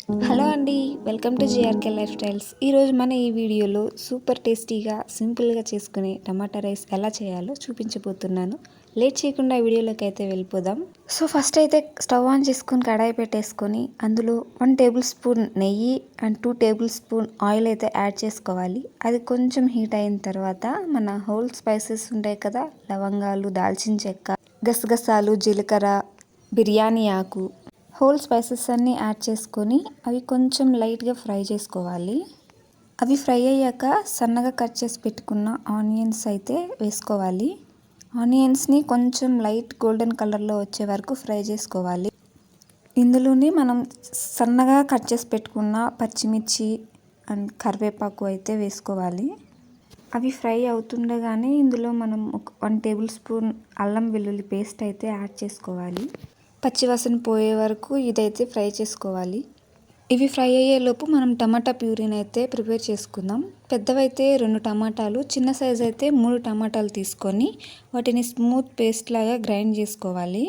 Hello అండి, welcome to GRK life styles. ఈరోజు మన ఈ వీడియోలో సూపర్ టేస్టీగా సింపుల్గా చేసుకునే టమాటా రైస్ ఎలా చేయాలో చూపించబోతున్నాను. లేట్ చేయకుండా వీడియోలోకి అయితే వెళ్ళిపోదాం. సో ఫస్ట్ అయితే స్టవ్ ఆన్ చేసుకొని కడాయి పెట్టేసుకొని అందులో 1 టేబుల్ స్పూన్ నెయ్యి అండ్ 2 టేబుల్ స్పూన్ ఆయిల్ అయితే యాడ్ చేసుకోవాలి. అది కొంచెం హీట్ అయిన తర్వాత మన హోల్ స్పైసెస్ ఉంటాయి కదా, లవంగాలు, దాల్చిన చెక్క, గసగసాలు, జీలకర్ర, బిర్యానీ ఆకు, హోల్ స్పైసెస్ అన్నీ యాడ్ చేసుకొని అవి కొంచెం లైట్గా ఫ్రై చేసుకోవాలి. అవి ఫ్రై అయ్యాక సన్నగా కట్ చేసి పెట్టుకున్న ఆనియన్స్ అయితే వేసుకోవాలి. ఆనియన్స్ని కొంచెం లైట్ గోల్డెన్ కలర్లో వచ్చే వరకు ఫ్రై చేసుకోవాలి. ఇందులోనే మనం సన్నగా కట్ చేసి పెట్టుకున్న పచ్చిమిర్చి అండ్ కరివేపాకు అయితే వేసుకోవాలి. అవి ఫ్రై అవుతుండగానే ఇందులో మనం 1 టేబుల్ స్పూన్ అల్లం వెల్లుల్లి పేస్ట్ అయితే యాడ్ చేసుకోవాలి. పచ్చివాసన పోయే వరకు ఇదైతే ఫ్రై చేసుకోవాలి. ఇవి ఫ్రై అయ్యేలోపు మనం టమాటా ప్యూరీని అయితే ప్రిపేర్ చేసుకుందాం. పెద్దవైతే 2 టమాటాలు, చిన్న సైజ్ అయితే 3 టమాటాలు తీసుకొని వాటిని స్మూత్ పేస్ట్ లాగా గ్రైండ్ చేసుకోవాలి.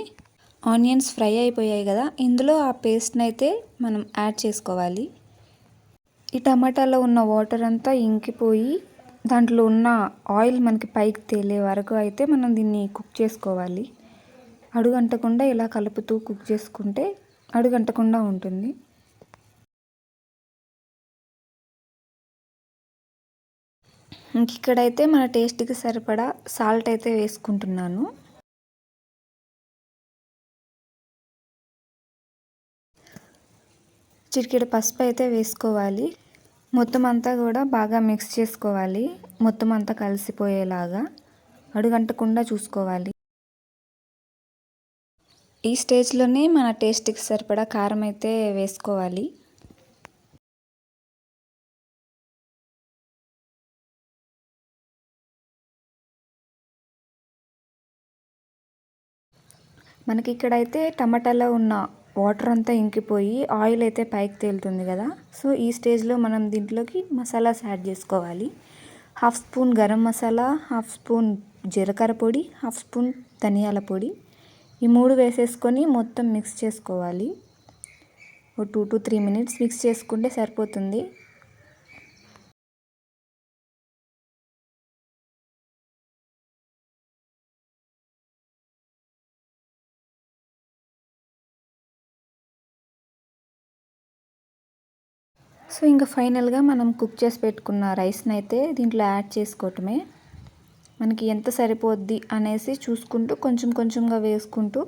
ఆనియన్స్ ఫ్రై అయిపోయాయి కదా, ఇందులో ఆ పేస్ట్ని అయితే మనం యాడ్ చేసుకోవాలి. ఈ టమాటాలో ఉన్న వాటర్ అంతా ఇంకిపోయి దాంట్లో ఉన్న ఆయిల్ మనకి పైకి తేలే వరకు అయితే మనం దీన్ని కుక్ చేసుకోవాలి. అడుగంటకుండా ఇలా కలుపుతూ కుక్ చేసుకుంటే అడుగంటకుండా ఉంటుంది. ఇక్కడైతే మన టేస్ట్కి సరిపడా సాల్ట్ అయితే వేసుకుంటున్నాను. చిటికెడు పసుపు అయితే వేసుకోవాలి. మొత్తం అంతా కూడా బాగా మిక్స్ చేసుకోవాలి. మొత్తం అంతా కలిసిపోయేలాగా అడుగంటకుండా చూసుకోవాలి. ఈ స్టేజ్లోనే మన టేస్ట్కి సరిపడా కారం అయితే వేసుకోవాలి. మనకి ఇక్కడైతే టమాటాలో ఉన్న వాటర్ అంతా ఇంకిపోయి ఆయిల్ అయితే పైకి తేలుతుంది కదా. సో ఈ స్టేజ్లో మనం దీంట్లోకి మసాలాస్ యాడ్ చేసుకోవాలి. 1/2 స్పూన్ గరం మసాలా, 1/2 స్పూన్ జీలకర్ర పొడి, 1/2 స్పూన్ ధనియాల పొడి, ఈ 3 వేసేసుకొని మొత్తం మిక్స్ చేసుకోవాలి. ఒక 2 to 3 మినిట్స్ మిక్స్ చేసుకుంటే సరిపోతుంది. సో ఇంకా ఫైనల్గా మనం కుక్ చేసి పెట్టుకున్న రైస్ని అయితే దీంట్లో యాడ్ చేసుకోవటమే. మనకి ఎంత సరిపోద్ది అనేసి చూసుకుంటూ కొంచెం కొంచెంగా వేసుకుంటూ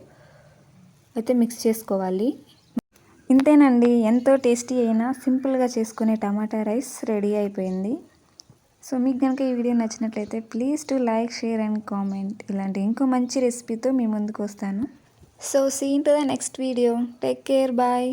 అయితే మిక్స్ చేసుకోవాలి. ఇంతేనండి, ఎంతో టేస్టీ అయినా సింపుల్గా చేసుకునే టమాటా రైస్ రెడీ అయిపోయింది. సో మీకు కనుక ఈ వీడియో నచ్చినట్లయితే please to like, share and comment. ఇలాంటి ఇంకో మంచి రెసిపీతో మీ ముందుకు వస్తాను. So see in to the next video. Take care, bye.